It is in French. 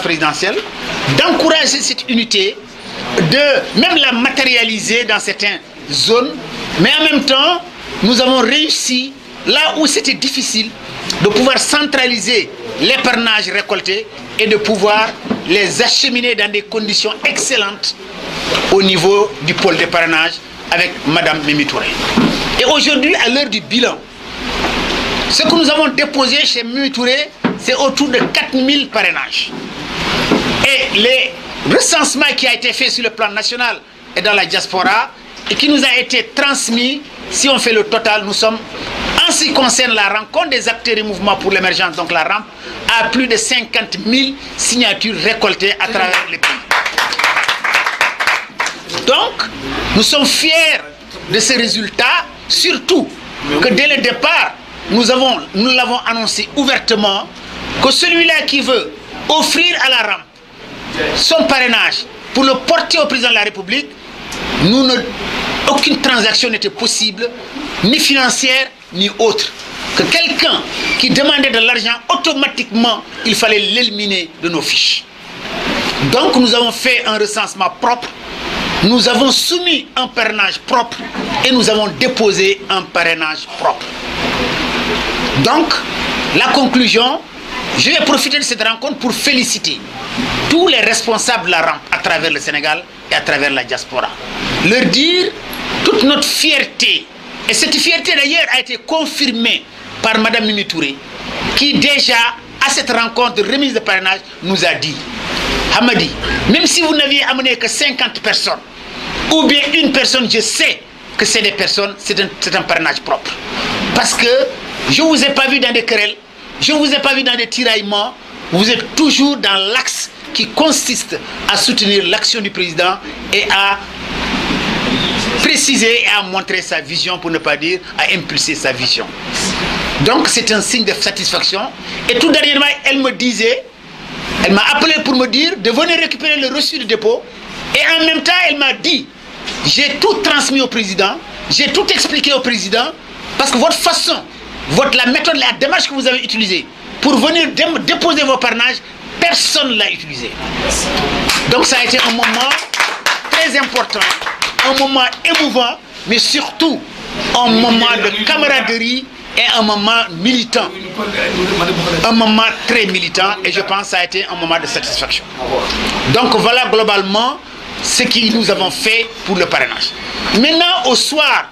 présidentielle, d'encourager cette unité, de même la matérialiser dans certaines zones, mais en même temps, nous avons réussi, là où c'était difficile, de pouvoir centraliser les parrainages récoltés et de pouvoir les acheminer dans des conditions excellentes au niveau du pôle de parrainage avec Mme Mimi Touré. Et aujourd'hui, à l'heure du bilan, ce que nous avons déposé chez Mimi Touré, c'est autour de 4000 parrainages. Et le recensement qui a été fait sur le plan national et dans la diaspora, et qui nous a été transmis, si on fait le total, nous sommes, en ce qui concerne la rencontre des acteurs et mouvements pour l'émergence, donc la rampe, à plus de 50 000 signatures récoltées à travers le pays. Donc, nous sommes fiers de ces résultats, surtout que dès le départ, nous l'avons annoncé ouvertement, que celui-là qui veut offrir à la rampe son parrainage pour le porter au président de la République, aucune transaction n'était possible, ni financière, ni autre. Que quelqu'un qui demandait de l'argent, automatiquement, il fallait l'éliminer de nos fiches. Donc nous avons fait un recensement propre, nous avons soumis un parrainage propre et nous avons déposé un parrainage propre. Donc, la conclusion, je vais profiter de cette rencontre pour féliciter tous les responsables de la rampe à travers le Sénégal et à travers la diaspora. Leur dire toute notre fierté. Et cette fierté d'ailleurs a été confirmée par Mme Mimi Touré, qui déjà, à cette rencontre de remise de parrainage, nous a dit, Hamadi, même si vous n'aviez amené que 50 personnes, ou bien une personne, je sais que c'est des personnes, c'est un parrainage propre. Parce que je ne vous ai pas vu dans des querelles, je ne vous ai pas vu dans des tiraillements, vous êtes toujours dans l'axe qui consiste à soutenir l'action du président et à préciser et à montrer sa vision, pour ne pas dire à impulser sa vision. Donc c'est un signe de satisfaction. Et tout dernièrement, elle m'a appelé pour me dire de venir récupérer le reçu de dépôt. Et en même temps, elle m'a dit, j'ai tout transmis au président, j'ai tout expliqué au président, parce que votre façon, la méthode, la démarche que vous avez utilisée pour venir déposer vos parrainages, personne ne l'a utilisé. Donc ça a été un moment très important, un moment émouvant, mais surtout un moment de camaraderie et un moment militant. Un moment très militant, et je pense que ça a été un moment de satisfaction. Donc voilà globalement ce que nous avons fait pour le parrainage. Maintenant, au soir